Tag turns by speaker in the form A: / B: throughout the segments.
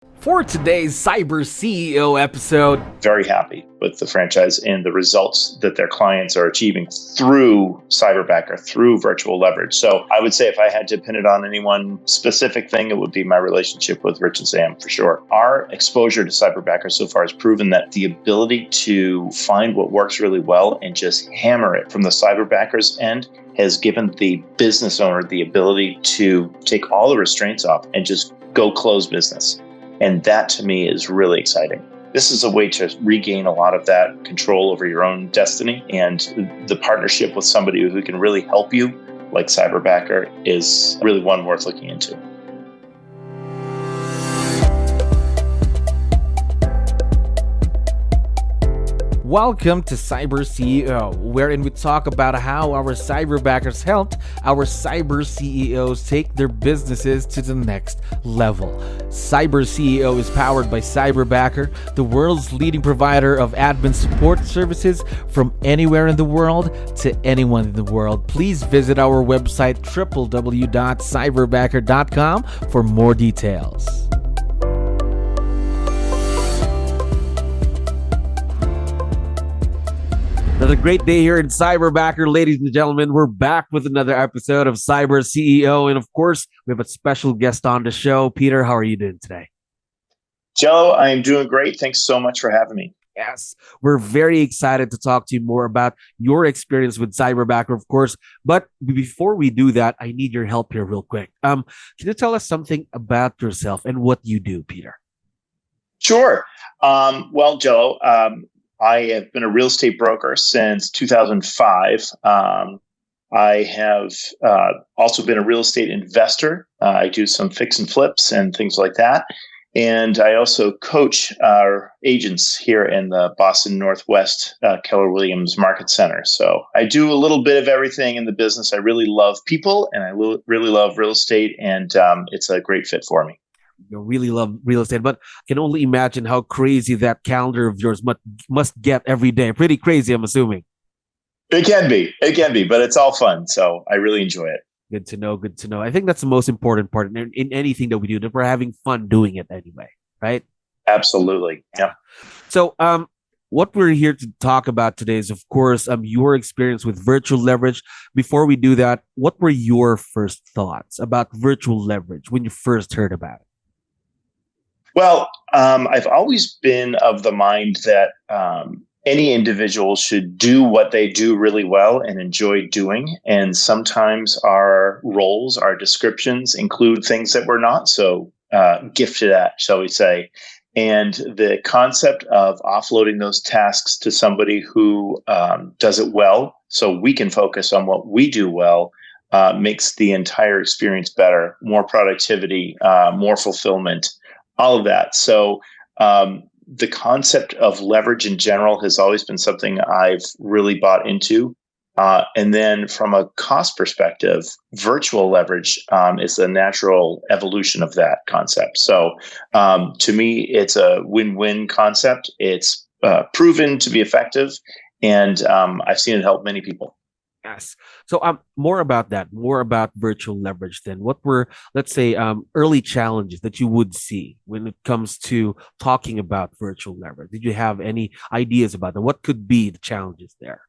A: For today's Cyber CEO episode,
B: very happy with the franchise and the results that their clients are achieving through Cyberbacker, through virtual leverage. So I would say if I had to pin it on any one specific thing, it would be my relationship with Rich and Sam for sure. Our exposure to Cyberbacker so far has proven that the ability to find what works really well and just hammer it from the Cyberbacker's end has given the business owner the ability to take all the restraints off and just go close business. And that to me is really exciting. This is a way to regain a lot of that control over your own destiny, and the partnership with somebody who can really help you, like Cyberbacker, is really one worth looking into.
A: welcome to Cyber CEO, wherein we talk about how our cyberbackers helped our cyber CEOs take their businesses to the next level. Cyber CEO is powered by Cyberbacker, the world's leading provider of admin support services from anywhere in the world to anyone in the world. Please visit our website www.cyberbacker.com for more details. Another great day here in Cyberbacker, ladies and gentlemen. We're back with another episode of Cyber CEO. And of course, we have a special guest on the show. Peter, how are you doing today?
B: Joe, I am doing great. Thanks so much for having me.
A: Yes, we're very excited to talk to you more about your experience with Cyberbacker, of course. But before we do that, I need your help here real quick. Can you tell us something about yourself and what you do, Peter?
B: Sure. Well, Joe, I have been a real estate broker since 2005. I have also been a real estate investor. I do some fix and flips and things like that. And I also coach our agents here in the Boston Northwest Keller Williams Market Center. So I do a little bit of everything in the business. I really love people and I really love real estate, and it's a great fit for me.
A: You really love real estate, but I can only imagine how crazy that calendar of yours must get every day. Pretty crazy, I'm assuming.
B: It can be, but it's all fun. So I really enjoy it.
A: Good to know. I think that's the most important part in anything that we do, that we're having fun doing it anyway, right?
B: Absolutely. Yeah.
A: So what we're here to talk about today is, of course, your experience with virtual leverage. Before we do that, what were your first thoughts about virtual leverage when you first heard about it?
B: Well, I've always been of the mind that any individual should do what they do really well and enjoy doing. And sometimes our roles, our descriptions include things that we're not so gifted at, shall we say. And the concept of offloading those tasks to somebody who does it well, so we can focus on what we do well, makes the entire experience better, more productivity, more fulfillment, all of that. So the concept of leverage in general has always been something I've really bought into. And then from a cost perspective, virtual leverage is the natural evolution of that concept. So to me, it's a win-win concept. It's proven to be effective, and I've seen it help many people.
A: Yes. So more about virtual leverage then. What were, let's say, early challenges that you would see when it comes to talking about virtual leverage? Did you have any ideas about that? What could be the challenges there?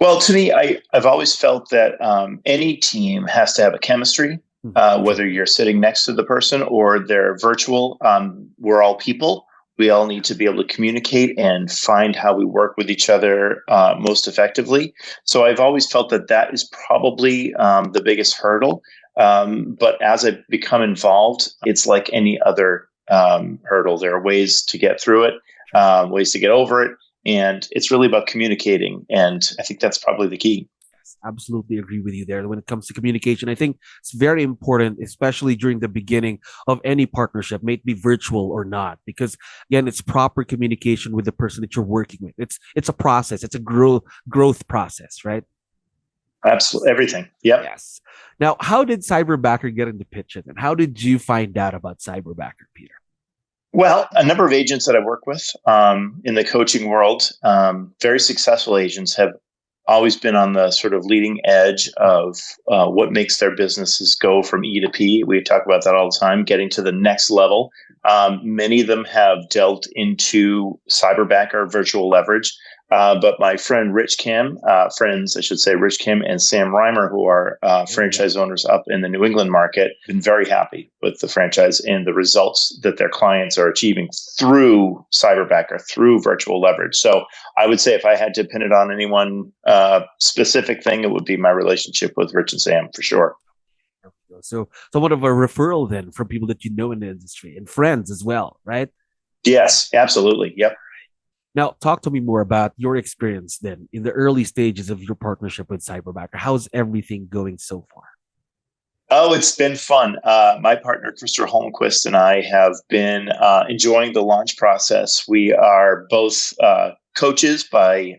B: Well, to me, I've always felt that any team has to have a chemistry, whether you're sitting next to the person or they're virtual. We're all people. We all need to be able to communicate and find how we work with each other most effectively. So I've always felt that is probably the biggest hurdle. But as I become involved, it's like any other hurdle. There are ways to get through it, ways to get over it. And it's really about communicating. And I think that's probably the key.
A: Absolutely agree with you there. When it comes to communication, I think it's very important, especially during the beginning of any partnership, may it be virtual or not, because again, it's proper communication with the person that you're working with. It's a process. It's a growth process, right?
B: Absolutely. Everything. Yep.
A: Yes. Now, how did Cyberbacker get into pitch it, and how did you find out about Cyberbacker, Peter?
B: Well, a number of agents that I work with in the coaching world, very successful agents, have always been on the sort of leading edge of what makes their businesses go from E to P. We talk about that all the time, getting to the next level. Many of them have delved into Cyberbacker, virtual leverage. But my friend Rich Kim, friends, I should say, Rich Kim and Sam Reimer, who are franchise owners up in the New England market, been very happy with the franchise and the results that their clients are achieving through Cyberbacker, through virtual leverage. So I would say if I had to pin it on any one specific thing, it would be my relationship with Rich and Sam for sure.
A: So somewhat of a referral then from people that you know in the industry and friends as well, right?
B: Yes, absolutely. Yep.
A: Now, talk to me more about your experience then in the early stages of your partnership with Cyberbacker. How's everything going so far?
B: Oh, it's been fun. My partner, Christopher Holmquist, and I have been enjoying the launch process. We are both coaches by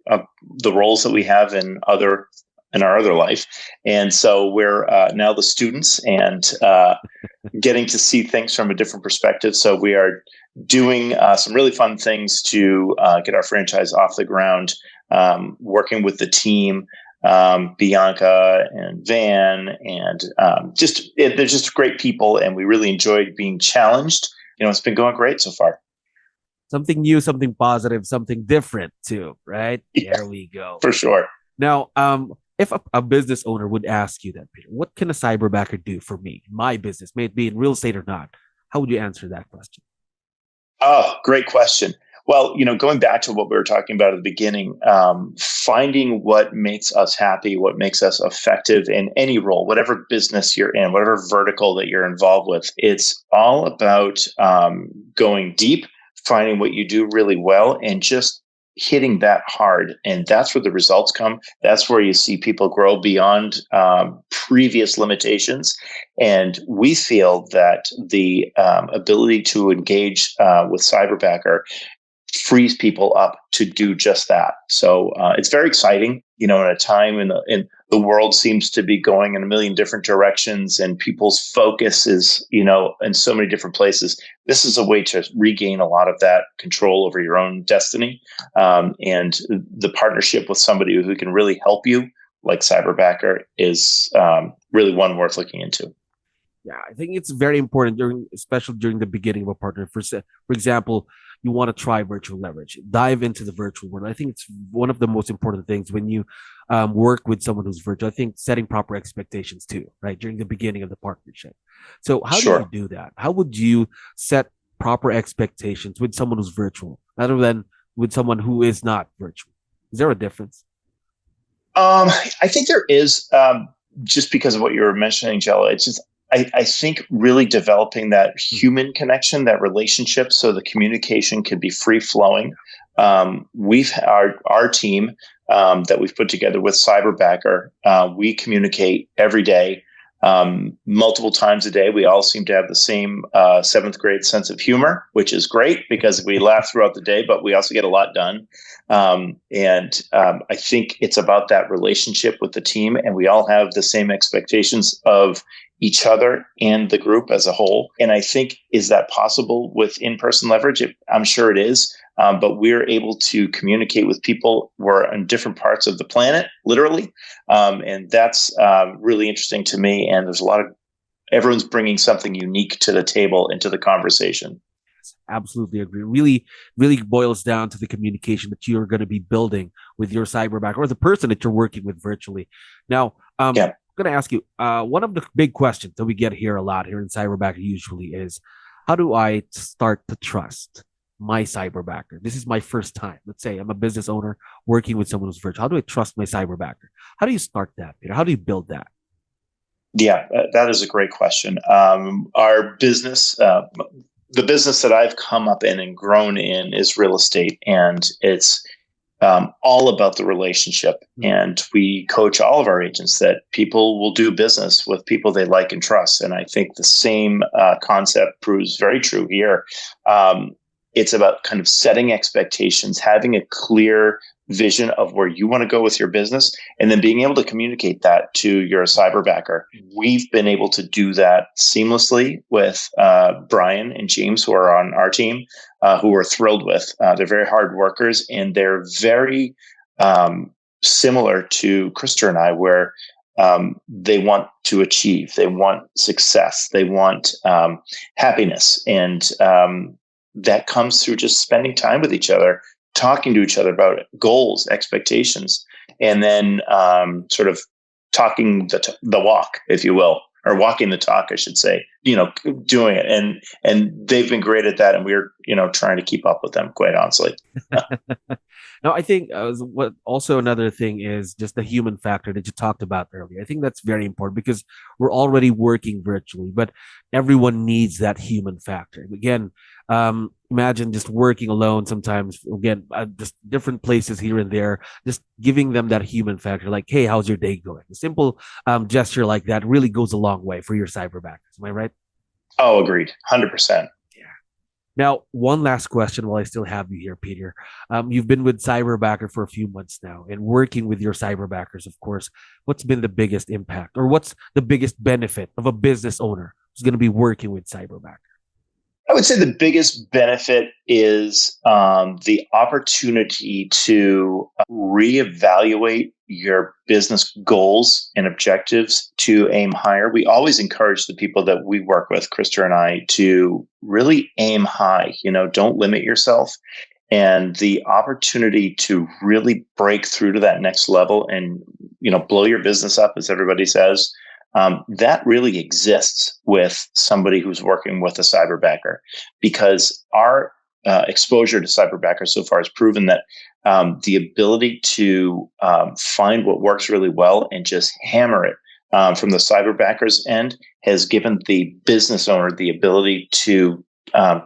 B: the roles that we have in our other life. And so we're now the students and getting to see things from a different perspective. So we are doing some really fun things to get our franchise off the ground, working with the team, Bianca and Van, and they're just great people, and we really enjoyed being challenged. It's been going great so far.
A: Something new, something positive, something different too, right?
B: Yeah,
A: there we go.
B: For sure.
A: Now, if a business owner would ask you that, Peter, what can a Cyberbacker do for me, my business, may it be in real estate or not? How would you answer that question?
B: Oh, great question. Well, going back to what we were talking about at the beginning, finding what makes us happy, what makes us effective in any role, whatever business you're in, whatever vertical that you're involved with, it's all about going deep, finding what you do really well, and just hitting that hard. And that's where the results come. That's where you see people grow beyond previous limitations. And we feel that the ability to engage with Cyberbacker frees people up to do just that. So it's very exciting, in a time in the world seems to be going in a million different directions, and people's focus is, in so many different places. This is a way to regain a lot of that control over your own destiny. And the partnership with somebody who can really help you, like Cyberbacker, is really one worth looking into.
A: Yeah, I think it's very important especially during the beginning of a partner. For example, you want to try virtual leverage, dive into the virtual world. I think it's one of the most important things when you work with someone who's virtual. I think setting proper expectations too, right? During the beginning of the partnership. So how do you do that? How would you set proper expectations with someone who's virtual rather than with someone who is not virtual? Is there a difference?
B: I think there is, just because of what you were mentioning, Jello. It's just, I think really developing that human connection, that relationship, so the communication can be free flowing. We've our team that we've put together with Cyberbacker. We communicate every day, multiple times a day. We all seem to have the same seventh grade sense of humor, which is great because we laugh throughout the day, but we also get a lot done. And I think it's about that relationship with the team, and we all have the same expectations of each other and the group as a whole. And I think, is that possible with in-person leverage? I'm sure it is. But we're able to communicate with people who are in different parts of the planet, literally. And that's really interesting to me. And there's everyone's bringing something unique to the table and to the conversation.
A: Absolutely agree. Really, really boils down to the communication that you're going to be building with your Cyberbacker or the person that you're working with virtually. Now, I'm going to ask you, one of the big questions that we get here a lot here in Cyberbacker usually is, how do I start to trust my Cyberbacker? This is my first time. Let's say I'm a business owner working with someone who's virtual. How do I trust my Cyberbacker? How do you start that, Peter? How do you build that?
B: Yeah, that is a great question. Our business, the business that I've come up in and grown in is real estate, and it's all about the relationship. And we coach all of our agents that people will do business with people they like and trust. And I think the same concept proves very true here. It's about kind of setting expectations, having a clear vision of where you want to go with your business, and then being able to communicate that to your Cyberbacker. We've been able to do that seamlessly with Brian and James, who are on our team, who we're thrilled with. They're very hard workers, and they're very similar to Krista and I, where they want to achieve, they want success, they want happiness, and that comes through just spending time with each other, talking to each other about goals, expectations, and then sort of talking the walk, if you will, or walking the talk, I should say. Doing it, and they've been great at that, and we're trying to keep up with them, quite honestly.
A: Now, I think what also another thing is just the human factor that you talked about earlier. I think that's very important because we're already working virtually, but everyone needs that human factor. Again, imagine just working alone sometimes, again, just different places here and there, just giving them that human factor, like, hey, how's your day going? A simple gesture like that really goes a long way for your cyberbackers. Am I right?
B: Oh, agreed. 100%.
A: Now, one last question while I still have you here, Peter. You've been with Cyberbacker for a few months now and working with your Cyberbackers, of course. What's been the biggest impact or what's the biggest benefit of a business owner who's going to be working with Cyberbacker?
B: I would say the biggest benefit is the opportunity to reevaluate your business goals and objectives to aim higher. We always encourage the people that we work with, Krista and I, to really aim high. Don't limit yourself. And the opportunity to really break through to that next level and, blow your business up, as everybody says, that really exists with somebody who's working with a cyberbacker, because our exposure to cyberbacker so far has proven that the ability to find what works really well and just hammer it from the cyberbacker's end has given the business owner the ability to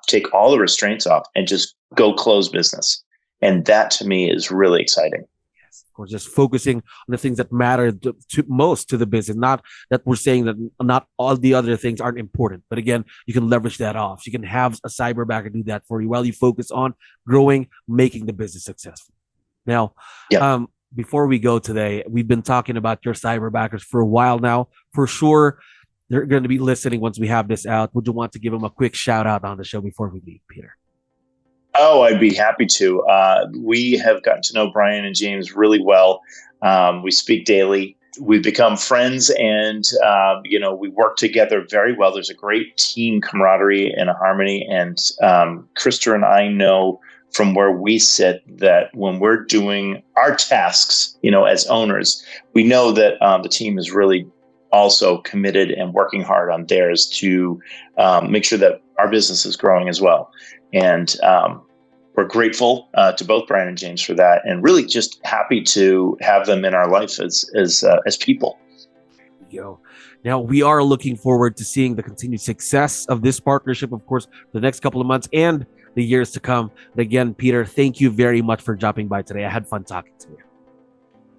B: take all the restraints off and just go close business. And that to me is really exciting.
A: Or just focusing on the things that matter to most to the business. Not that we're saying that not all the other things aren't important, but again, you can leverage that off. You can have a cyberbacker do that for you while you focus on growing, making the business successful. Now, before we go today, we've been talking about your cyberbackers for a while now. For sure, they're going to be listening once we have this out. Would you want to give them a quick shout out on the show before we leave, Peter?
B: Oh, I'd be happy to. We have gotten to know Brian and James really well. We speak daily. We've become friends, and we work together very well. There's a great team camaraderie and a harmony. And Krista and I know from where we sit that when we're doing our tasks, as owners, we know that the team is really also committed and working hard on theirs to make sure that our business is growing as well. And we're grateful to both Brian and James for that, and really just happy to have them in our life as people.
A: Now, we are looking forward to seeing the continued success of this partnership, of course, for the next couple of months and the years to come. But again, Peter, thank you very much for dropping by today. I had fun talking to you.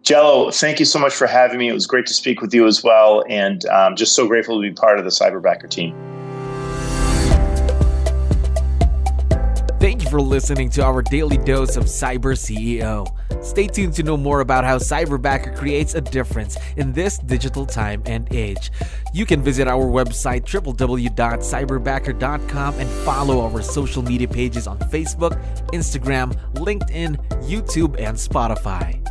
B: Jello, thank you so much for having me. It was great to speak with you as well, and just so grateful to be part of the Cyberbacker team.
A: Thank you for listening to our daily dose of Cyber CEO. Stay tuned to know more about how Cyberbacker creates a difference in this digital time and age. You can visit our website www.cyberbacker.com and follow our social media pages on Facebook, Instagram, LinkedIn, YouTube, and Spotify.